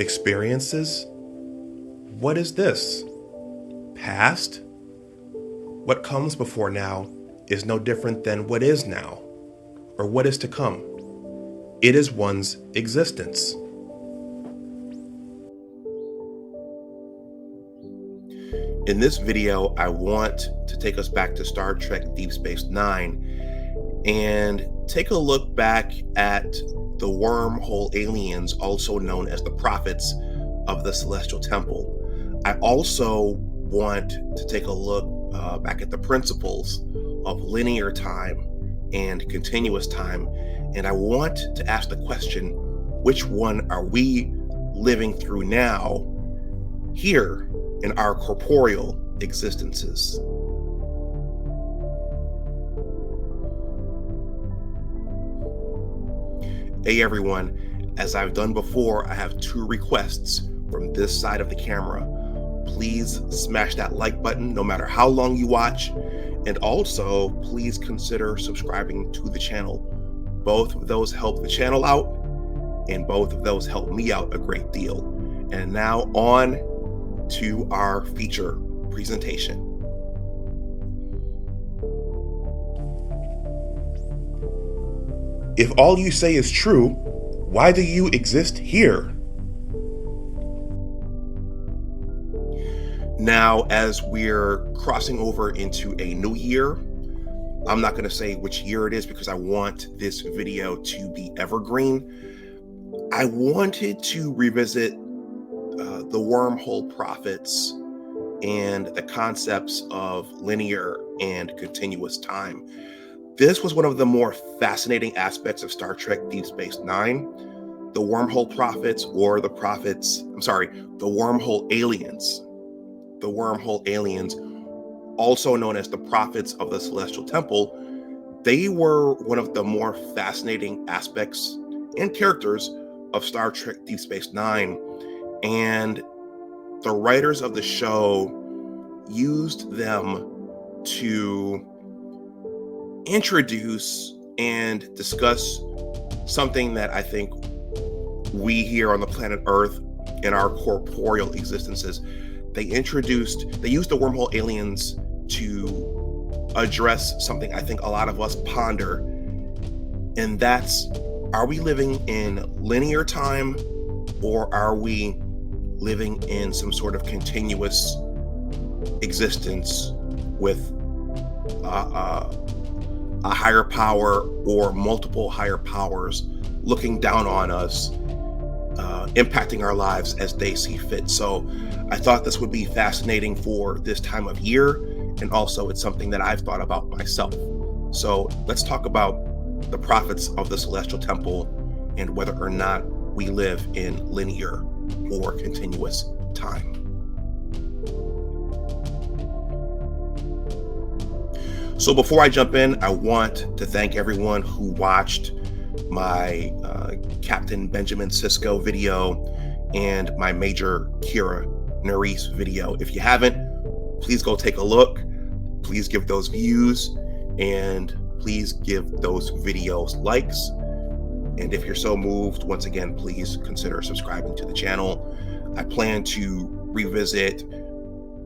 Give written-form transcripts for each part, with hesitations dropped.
Experiences? What is this? Past? What comes before now is no different than what is now, or what is to come. It is one's existence. In this video, I want to take us back to Star Trek Deep Space Nine and take a look back at the Wormhole Aliens, also known as the Prophets of the Celestial Temple. I also want to take a look back at the principles of linear time and continuous time, and I want to ask the question, which one are we living through now, here in our corporeal existences? Hey everyone, as I've done before, I have two requests from this side of the camera. Please smash that like button no matter how long you watch, and also please consider subscribing to the channel. Both of those help the channel out, and both of those help me out a great deal. And now on to our feature presentation. If all you say is true, why do you exist here? Now, as we're crossing over into a new year, I'm not going to say which year it is because I want this video to be evergreen. I wanted to revisit the wormhole prophets and the concepts of linear and continuous time. This was one of the more fascinating aspects of Star Trek Deep Space Nine. The wormhole prophets, or the wormhole aliens. The wormhole aliens, also known as the Prophets of the Celestial Temple, they were one of the more fascinating aspects and characters of Star Trek Deep Space Nine. And the writers of the show used them to introduce and discuss something that I think we here on the planet Earth in our corporeal existences, they used the wormhole aliens to address something I think a lot of us ponder, and that's, are we living in linear time, or are we living in some sort of continuous existence with a higher power or multiple higher powers looking down on us, impacting our lives as they see fit? So I thought this would be fascinating for this time of year, and also it's something that I've thought about myself. So let's talk about the Prophets of the Celestial Temple and whether or not we live in linear or continuous time. So before I jump in, I want to thank everyone who watched my Captain Benjamin Sisko video and my Major Kira Nerys video. If you haven't, please go take a look. Please give those views, and please give those videos likes. And if you're so moved, once again, please consider subscribing to the channel. I plan to revisit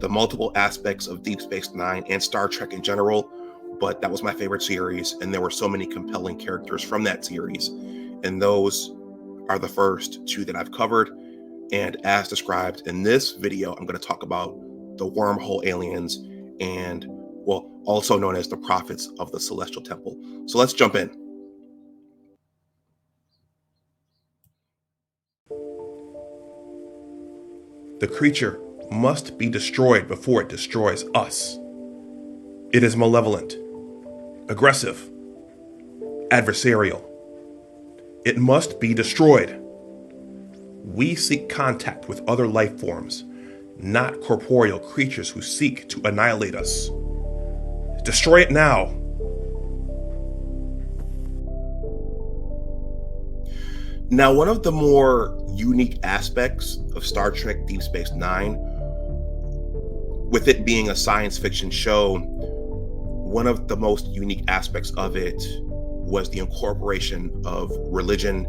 the multiple aspects of Deep Space Nine and Star Trek in general, but that was my favorite series, and there were so many compelling characters from that series, and those are the first two that I've covered. And as described in this video, I'm going to talk about the wormhole aliens, and also known as the Prophets of the Celestial Temple. So let's jump in. The creature must be destroyed before it destroys us. It is malevolent, aggressive, adversarial. It must be destroyed. We seek contact with other life forms, not corporeal creatures who seek to annihilate us. Destroy it now. Now, one of the more unique aspects of Star Trek Deep Space Nine, with it being a science fiction show, one of the most unique aspects of it was the incorporation of religion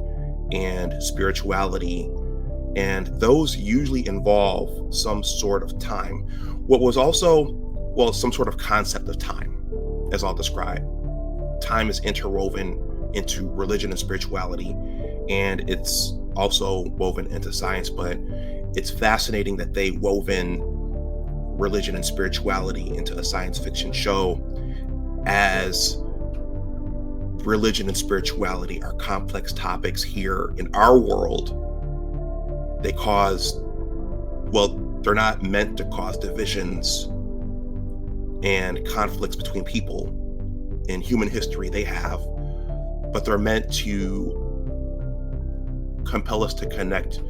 and spirituality And those usually involve some sort of time. What was also, well, some sort of concept of time, as I'll describe. Time is interwoven into religion and spirituality, and it's also woven into science, but it's fascinating that they wove in religion and spirituality into a science fiction show, as religion and spirituality are complex topics here in our world. They cause, well, they're not meant to cause divisions and conflicts between people. In human history, they have, but they're meant to compel us to connect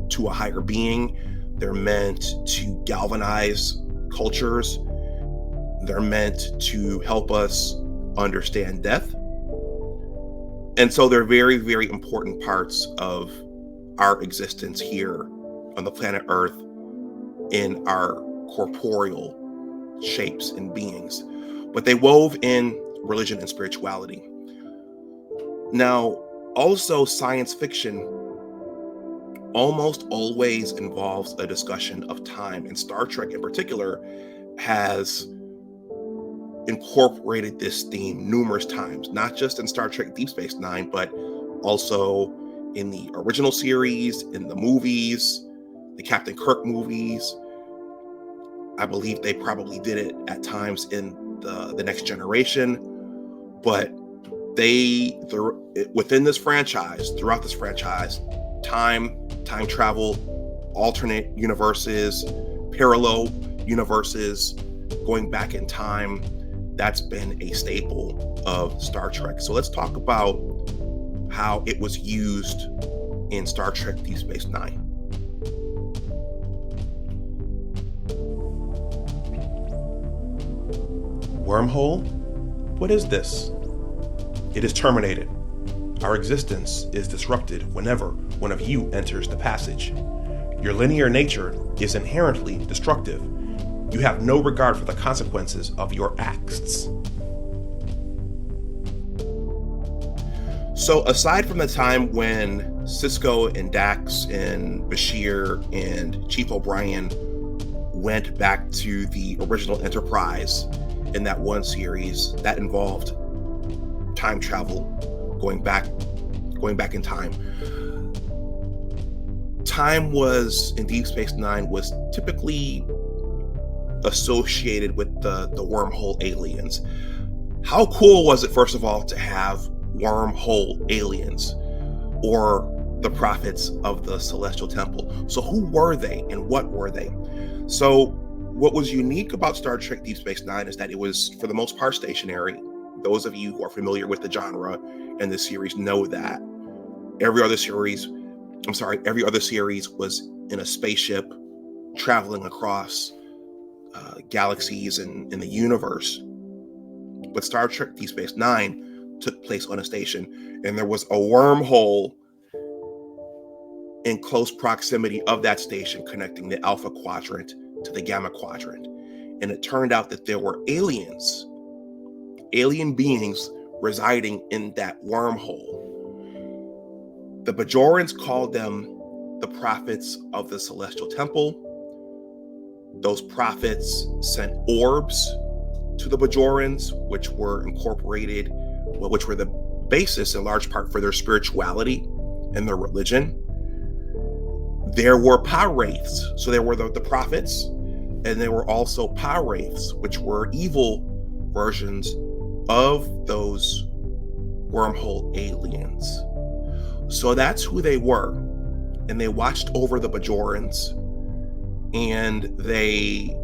to a higher being. They're meant to galvanize cultures. They're meant to help us understand death. And so they're very, very important parts of our existence here on the planet Earth in our corporeal shapes and beings. But they wove in religion and spirituality. Now, also science fiction almost always involves a discussion of time, and Star Trek in particular has incorporated this theme numerous times, not just in Star Trek Deep Space Nine, but also in the original series, in the movies, the Captain Kirk movies. I believe they probably did it at times in the Next Generation, but within this franchise, throughout this franchise, time travel, alternate universes, parallel universes, going back in time, that's been a staple of Star Trek. So let's talk about how it was used in Star Trek Deep Space Nine. Wormhole? What is this? It is terminated. Our existence is disrupted whenever one of you enters the passage. Your linear nature is inherently destructive. You have no regard for the consequences of your acts. So aside from the time when Sisko and Dax and Bashir and Chief O'Brien went back to the original Enterprise in that one series that involved time travel, going back in time. Time was, in Deep Space Nine, was typically associated with the Wormhole Aliens. How cool was it, first of all, to have Wormhole Aliens, or the prophets of the Celestial Temple? So who were they and what were they? So what was unique about Star Trek Deep Space Nine is that it was, for the most part, stationary. Those of you who are familiar with the genre and the series know that. Every other series was in a spaceship traveling across galaxies and in the universe. But Star Trek Deep Space Nine took place on a station, and there was a wormhole in close proximity of that station connecting the Alpha Quadrant to the Gamma Quadrant. And it turned out that there were alien beings residing in that wormhole. The Bajorans called them the prophets of the Celestial Temple. Those prophets sent orbs to the Bajorans, which were which were the basis in large part for their spirituality and their religion. There were power wraiths. So there were the prophets, and there were also power wraiths, which were evil versions of those wormhole aliens. So that's who they were. And they watched over the Bajorans, and they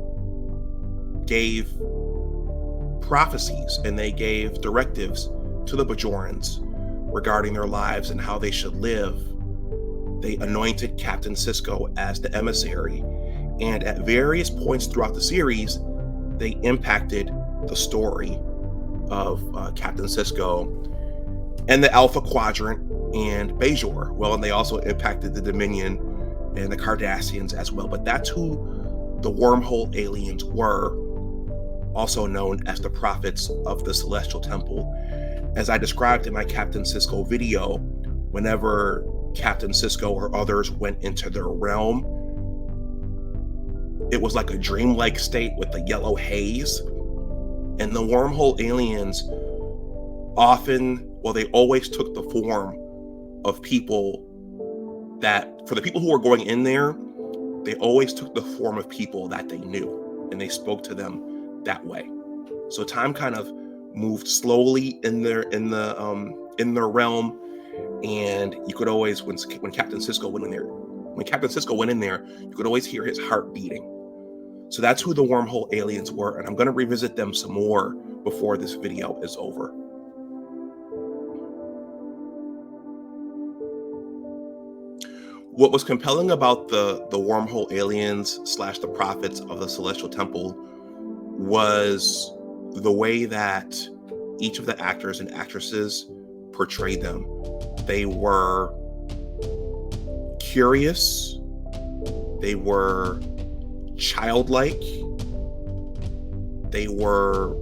gave prophecies and they gave directives to the Bajorans regarding their lives and how they should live. They anointed Captain Sisko as the emissary, and at various points throughout the series, they impacted the story of Captain Sisko and the Alpha Quadrant and Bajor. Well, and they also impacted the Dominion and the Cardassians as well. But that's who the Wormhole Aliens were, also known as the prophets of the Celestial Temple. As I described in my Captain Sisko video, whenever Captain Sisko or others went into their realm, it was like a dreamlike state with the yellow haze. And the wormhole aliens they always took the form of people that, for the people who were going in there, they always took the form of people that they knew, and they spoke to them that way. So time kind of moved slowly in their realm, and you could always, when Captain Sisko went in there, you could always hear his heart beating. So that's who the wormhole aliens were, and I'm going to revisit them some more before this video is over. What was compelling about the wormhole aliens / the prophets of the Celestial Temple was the way that each of the actors and actresses portrayed them. They were curious, they were childlike, they were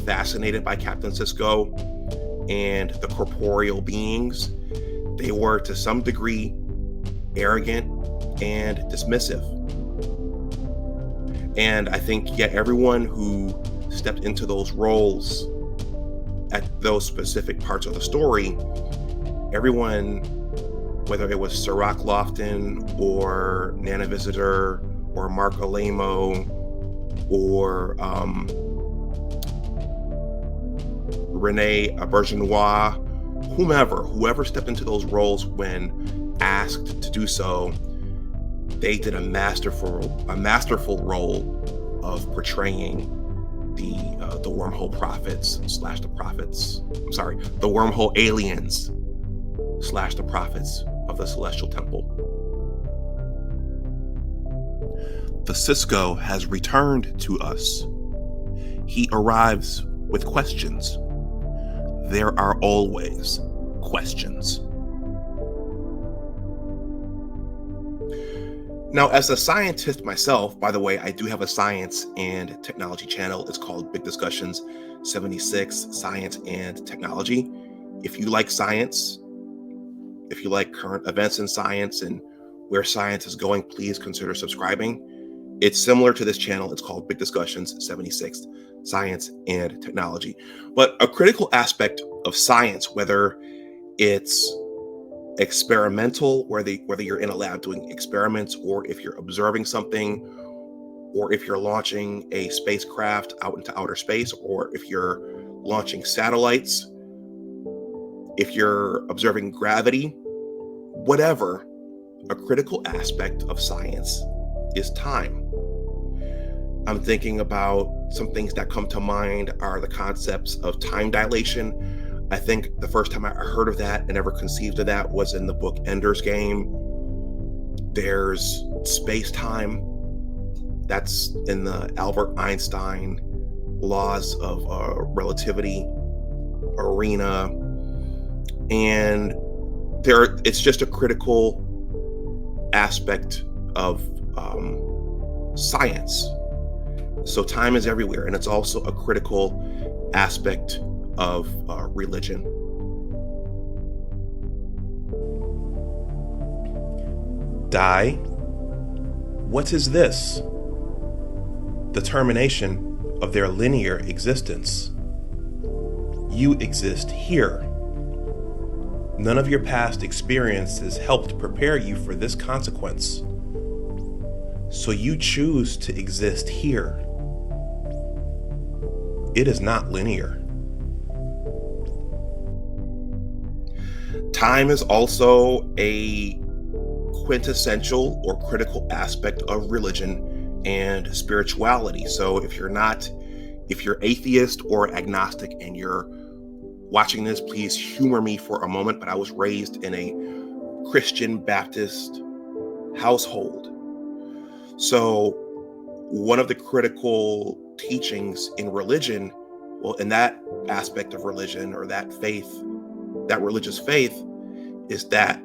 fascinated by Captain Sisko and the corporeal beings. They were to some degree arrogant and dismissive. And I think, everyone who stepped into those roles at those specific parts of the story, everyone, whether it was Sirach Lofton or Nana Visitor or Mark Alamo or Renee Aubergenois, whoever stepped into those roles when asked to do so, they did a masterful role of portraying the wormhole prophets / the wormhole aliens / the prophets of the Celestial Temple. The Sisko has returned to us. He arrives with questions. There are always questions. Now, as a scientist myself, by the way, I do have a science and technology channel. It's called Big Discussions 76, Science and Technology. If you like science, if you like current events in science and where science is going, please consider subscribing. It's similar to this channel. It's called Big Discussions 76, Science and Technology. But a critical aspect of science, whether it's experimental, whether you're in a lab doing experiments, or if you're observing something, or if you're launching a spacecraft out into outer space, or if you're launching satellites, if you're observing gravity, whatever, a critical aspect of science is time. I'm thinking about some things that come to mind are the concepts of time dilation. I think the first time I heard of that and ever conceived of that was in the book Ender's Game. There's space-time. That's in the Albert Einstein laws of relativity arena. And it's just a critical aspect of science. So time is everywhere, and it's also a critical aspect of religion. Die? What is this? The termination of their linear existence. You exist here. None of your past experiences helped prepare you for this consequence. So you choose to exist here. It is not linear. Time is also a quintessential or critical aspect of religion and spirituality. So if you're atheist or agnostic and you're watching this, please humor me for a moment, but I was raised in a Christian Baptist household. So one of the critical teachings in religion, in that aspect of religion or that faith, that religious faith, is that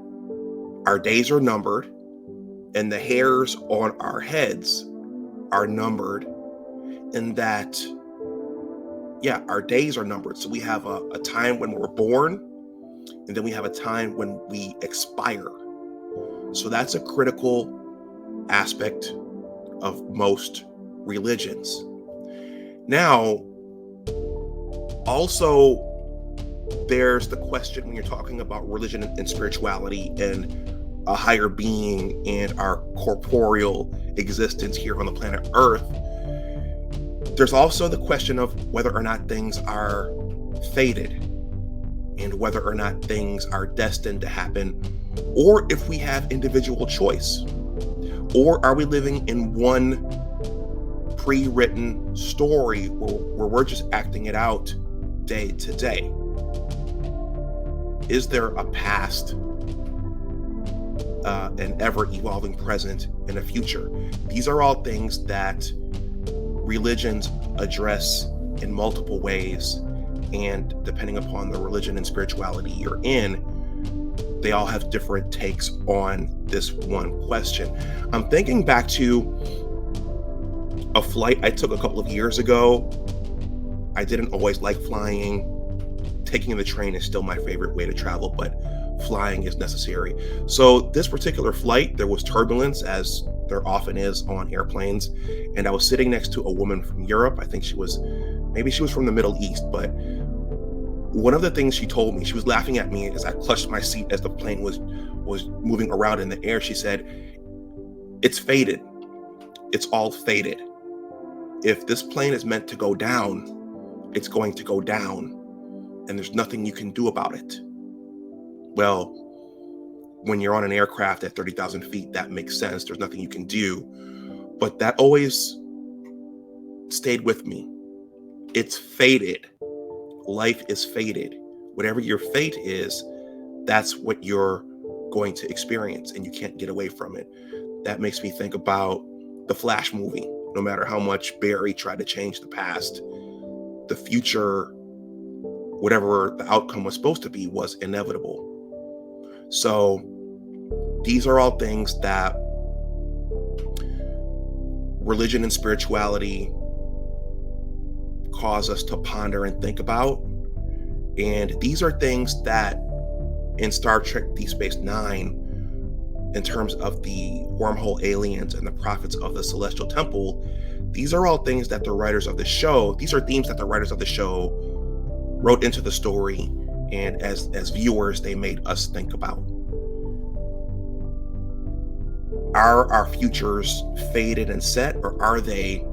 our days are numbered and the hairs on our heads are numbered, and that, our days are numbered. So we have a time when we're born, and then we have a time when we expire. So that's a critical aspect of most religions. Now, also, there's the question when you're talking about religion and spirituality and a higher being and our corporeal existence here on the planet Earth. There's also the question of whether or not things are fated and whether or not things are destined to happen, or if we have individual choice, or are we living in one pre-written story where we're just acting it out day to day? Is there a past, an ever-evolving present, and a future? These are all things that religions address in multiple ways, and depending upon the religion and spirituality you're in, they all have different takes on this one question. I'm thinking back to a flight I took a couple of years ago. I didn't always like flying. Taking the train is still my favorite way to travel, but flying is necessary. So this particular flight, there was turbulence, as there often is on airplanes, and I was sitting next to a woman from Europe. I think maybe she was from the Middle East, but one of the things she told me, she was laughing at me as I clutched my seat as the plane was moving around in the air. She said, "It's fated. It's all fated. If this plane is meant to go down, it's going to go down, and there's nothing you can do about it." Well, when you're on an aircraft at 30,000 feet, that makes sense. There's nothing you can do. But that always stayed with me. It's fated. Life is fated. Whatever your fate is, that's what you're going to experience, and you can't get away from it. That makes me think about the Flash movie. No matter how much Barry tried to change the past, the future, whatever the outcome was supposed to be, was inevitable. So these are all things that religion and spirituality cause us to ponder and think about. And these are things that in Star Trek Deep Space Nine, in terms of the Wormhole Aliens and the prophets of the Celestial Temple, these are all things that the writers of the show, these are themes that the writers of the show wrote into the story, and as viewers, they made us think about. Are our futures fated and set, or are they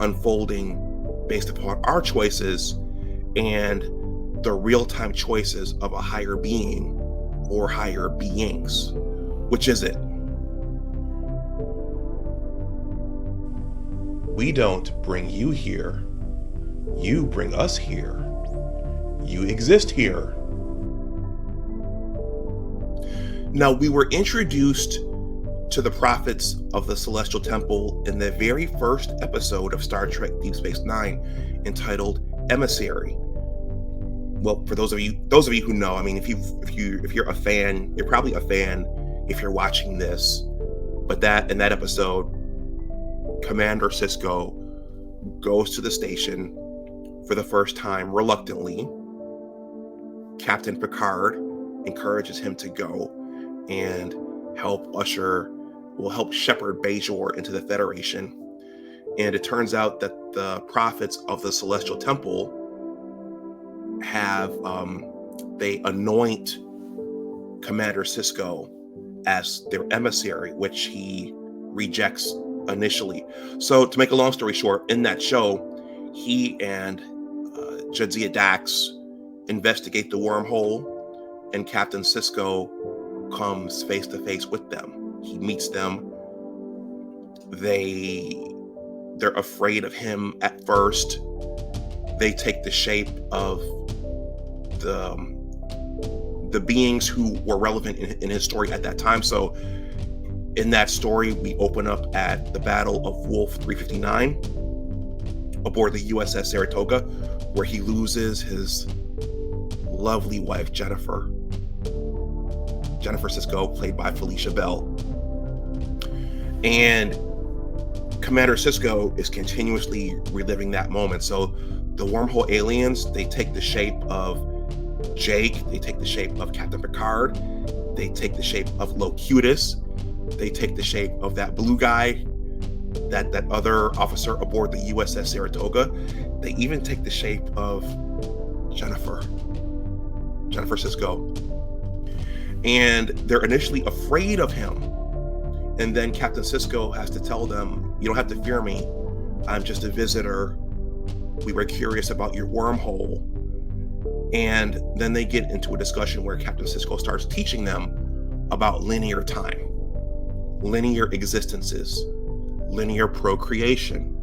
unfolding based upon our choices and the real-time choices of a higher being or higher beings? Which is it? We don't bring you here. You bring us here. You exist here. Now, we were introduced to the prophets of the Celestial Temple in the very first episode of Star Trek Deep Space Nine, entitled Emissary. Well, for those of you who know, I mean, if you're a fan, you're probably a fan if you're watching this. But in that episode, Commander Sisko goes to the station for the first time reluctantly. Captain Picard encourages him to go and help shepherd Bajor into the Federation. And it turns out that the prophets of the Celestial Temple they anoint Commander Sisko as their emissary, which he rejects initially. So to make a long story short, in that show, he and Jadzia Dax investigate the wormhole, and Captain Sisko comes face to face with them. He meets them. They're afraid of him at first. They take the shape of the beings who were relevant in his story at that time. So in that story, we open up at the Battle of Wolf 359 aboard the USS Saratoga, where he loses his lovely wife, Jennifer Sisko, played by Felicia Bell. And Commander Sisko is continuously reliving that moment. So the Wormhole Aliens, they take the shape of Jake, they take the shape of Captain Picard, they take the shape of Locutus, they take the shape of that blue guy, that other officer aboard the USS Saratoga. They even take the shape of Jennifer Sisko. And they're initially afraid of him. And then Captain Sisko has to tell them, you don't have to fear me. I'm just a visitor. We were curious about your wormhole. And then they get into a discussion where Captain Sisko starts teaching them about linear time, linear existences, linear procreation,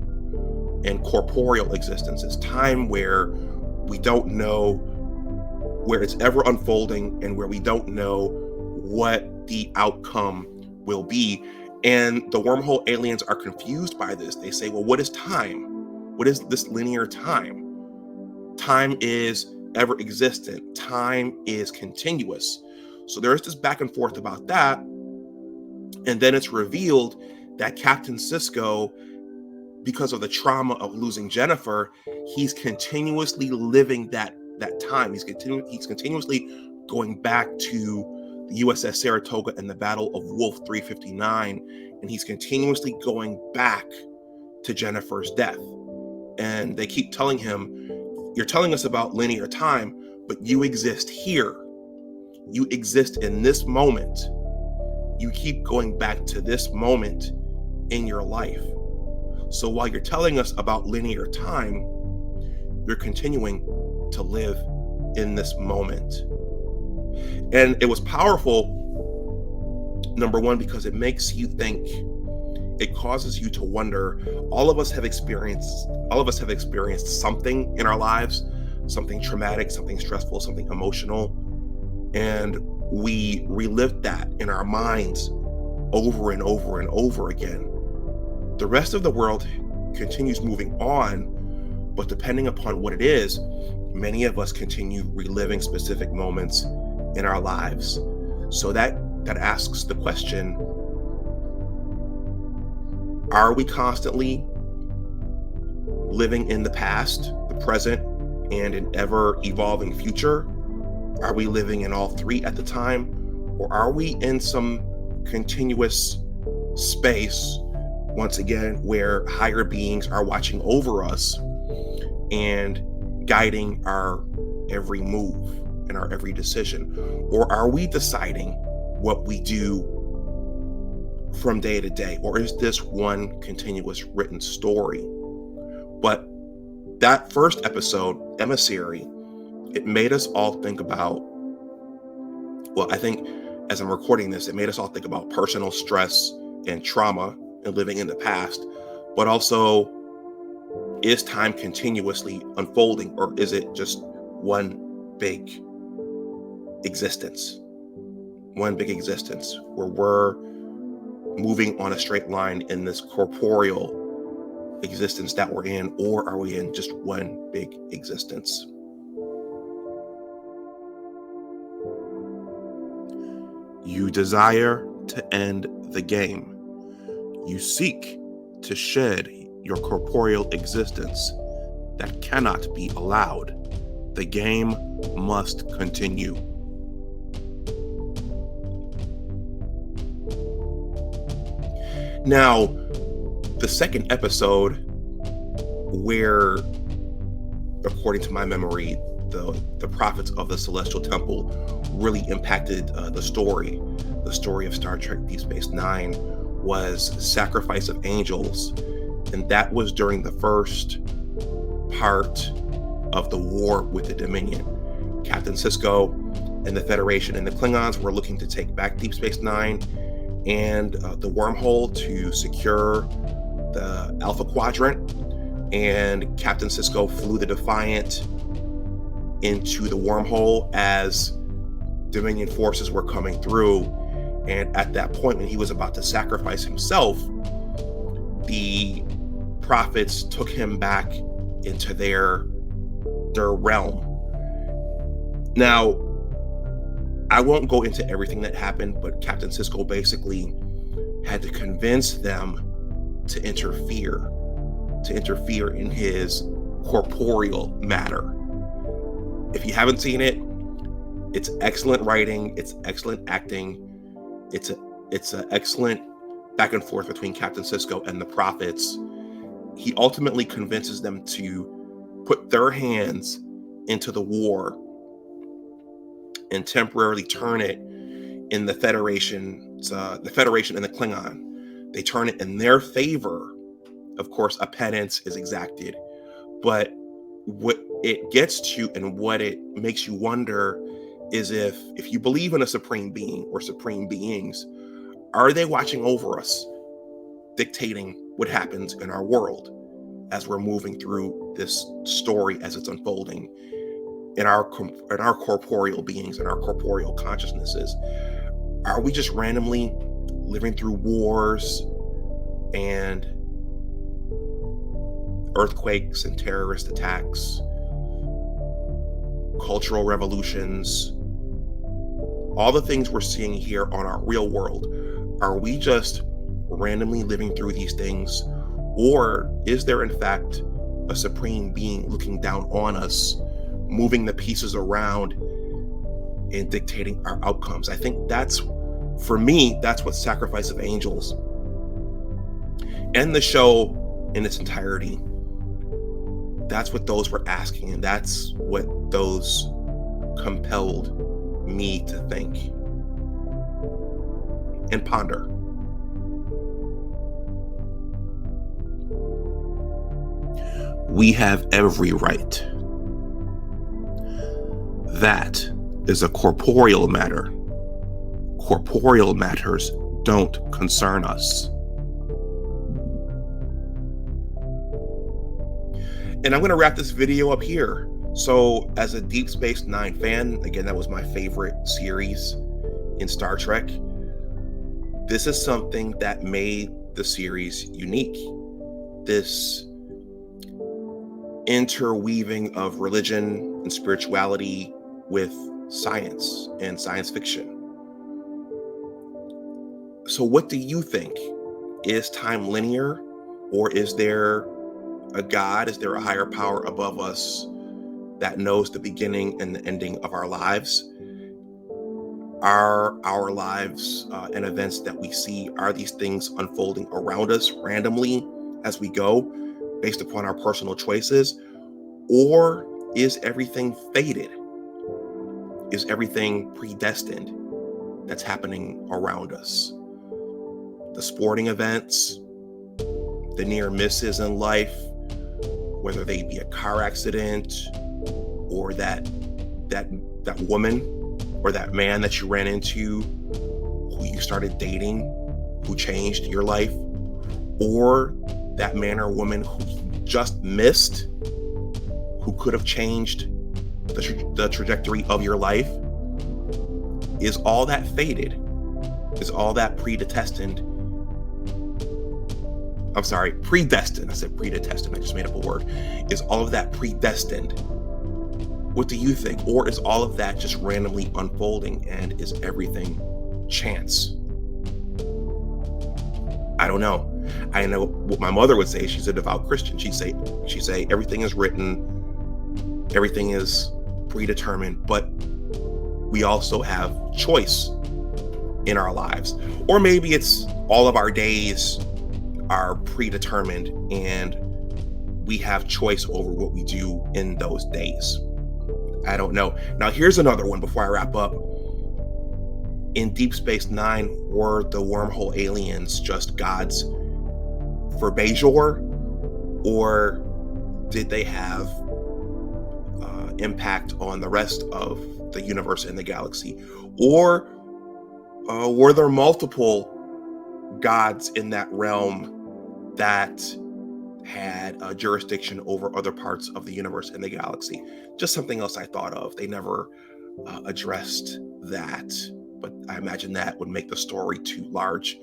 and corporeal existences, time where we don't know where it's ever unfolding and where we don't know what the outcome will be. And the wormhole aliens are confused by this. They say, well, what is time? What is this linear time? Time is ever existent. Time is continuous. So there is this back and forth about that. And then it's revealed that Captain Sisko, because of the trauma of losing Jennifer, he's continuously living that time. He's continuously going back to the USS Saratoga and the Battle of Wolf 359, and he's continuously going back to Jennifer's death. And they keep telling him, you're telling us about linear time, but you exist here. You exist in this moment. You keep going back to this moment in your life. So while you're telling us about linear time, you're continuing to live in this moment. And it was powerful, number one, because it makes you think. It causes you to wonder. All of us have experienced something in our lives, something traumatic, something stressful, something emotional, and we relive that in our minds over and over and over again. The rest of the world continues moving on, but depending upon what it is, many of us continue reliving specific moments in our lives. So that asks the question, are we constantly living in the past, the present, and an ever-evolving future? Are we living in all three at the time? Or are we in some continuous space, once again, where higher beings are watching over us and guiding our every move and our every decision? Or are we deciding what we do from day to day? Or is this one continuous written story? But that first episode, Emissary, it made us all think about, well, I think as I'm recording this, it made us all think about personal stress and trauma and living in the past, but also, is time continuously unfolding, or is it just one big existence? One big existence where we're moving on a straight line in this corporeal existence that we're in, or are we in just one big existence? You desire to end the game. You seek to shed your corporeal existence that cannot be allowed. The game must continue. Now, the second episode, where, according to my memory, the prophets of the Celestial Temple really impacted the story. The story of Star Trek Deep Space Nine was Sacrifice of Angels, and that was during the first part of the war with the Dominion. Captain Sisko and the Federation and the Klingons were looking to take back Deep Space Nine and the wormhole to secure the Alpha Quadrant, and Captain Sisko flew the Defiant into the wormhole as Dominion forces were coming through. And at that point, when he was about to sacrifice himself, the prophets took him back into their realm. Now, I won't go into everything that happened, but Captain Sisko basically had to convince them to interfere in his corporeal matter. If you haven't seen it, It's excellent writing. It's excellent acting. It's an excellent back and forth between Captain Sisko and the prophets. He ultimately convinces them to put their hands into the war and temporarily turn it in the Federation and the Klingon. They turn it in their favor. Of course, a penance is exacted, but what it gets to and what it makes you wonder is if you believe in a supreme being or supreme beings, are they watching over us, dictating what happens in our world as we're moving through this story as it's unfolding in our corporeal beings, in our corporeal consciousnesses? Are we just randomly living through wars and earthquakes and terrorist attacks, cultural revolutions, all the things we're seeing here on our real world? Are we just randomly living through these things, or is there in fact a supreme being looking down on us, moving the pieces around and dictating our outcomes? I think for me, that's what Sacrifice of Angels and the show in its entirety, that's what those were asking, and that's what those compelled me to think and ponder. We have every right. That is a corporeal matter. Corporeal matters don't concern us. And I'm going to wrap this video up here. So as a Deep Space Nine fan, again, that was my favorite series in Star Trek. This is something that made the series unique. This interweaving of religion and spirituality with science and science fiction. So what do you think? Is time linear, or is there a God? Is there a higher power above us that knows the beginning and the ending of our lives? Are our lives and events that we see, are these things unfolding around us randomly as we go based upon our personal choices? Or is everything fated? Is everything predestined that's happening around us? The sporting events, the near misses in life, whether they be a car accident or that woman or that man that you ran into, who you started dating, who changed your life, or that man or woman who you just missed, who could have changed the trajectory of your life. Is all that fated? Is all that predestined? I'm sorry, predestined. I said predestined. I just made up a word. Is all of that predestined? What do you think? Or is all of that just randomly unfolding, and is everything chance? I don't know. I know what my mother would say. She's a devout Christian. She'd say everything is written, everything is predetermined, but we also have choice in our lives. Or maybe it's all of our days are predetermined and we have choice over what we do in those days. I don't know. Now, here's another one before I wrap up. In Deep Space Nine, were the wormhole aliens just gods for Bajor, or did they have impact on the rest of the universe and the galaxy? Or were there multiple gods in that realm that had a jurisdiction over other parts of the universe and the galaxy? Just something else I thought of. They never addressed that, but I imagine that would make the story too large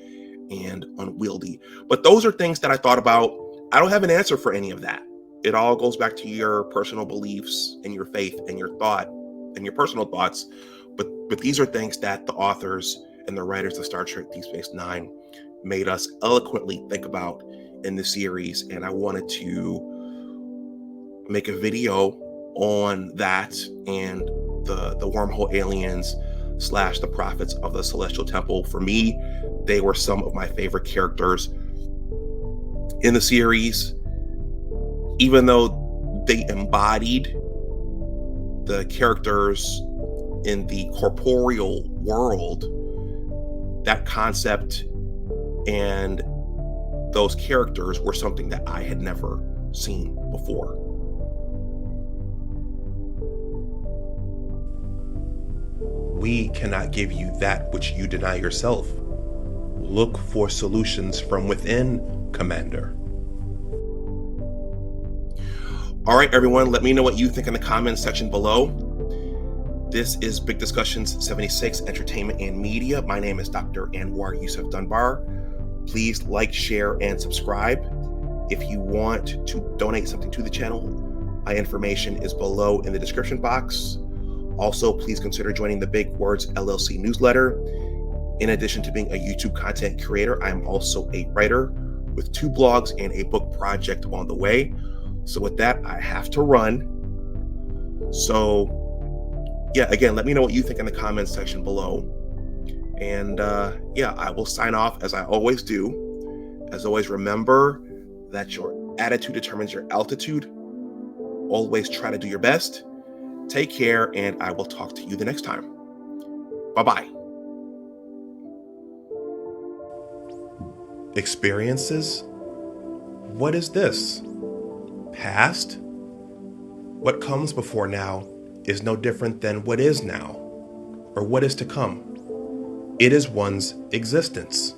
and unwieldy. But those are things that I thought about. I don't have an answer for any of that. It all goes back to your personal beliefs and your faith and your thought and your personal thoughts. But these are things that the authors and the writers of Star Trek Deep Space Nine made us eloquently think about in the series. And I wanted to make a video on that and the Wormhole Aliens / the Prophets of the Celestial Temple. For me, they were some of my favorite characters in the series, even though they embodied the characters in the corporeal world. That concept and those characters were something that I had never seen before. We cannot give you that which you deny yourself. Look for solutions from within, Commander. All right, everyone, let me know what you think in the comments section below. This is Big Discussions 76, Entertainment and Media. My name is Dr. Anwar Yusuf Dunbar. Please like, share, and subscribe. If you want to donate something to the channel, my information is below in the description box. Also, please consider joining the Big Words LLC Newsletter. In addition to being a YouTube content creator, I am also a writer with 2 blogs and a book project on the way. So with that, I have to run. So yeah, again, let me know what you think in the comments section below. And yeah, I will sign off as I always do. As always, remember that your attitude determines your altitude. Always try to do your best. Take care, and I will talk to you the next time. Bye-bye. Experiences? What is this? Past? What comes before now is no different than what is now, or what is to come. It is one's existence.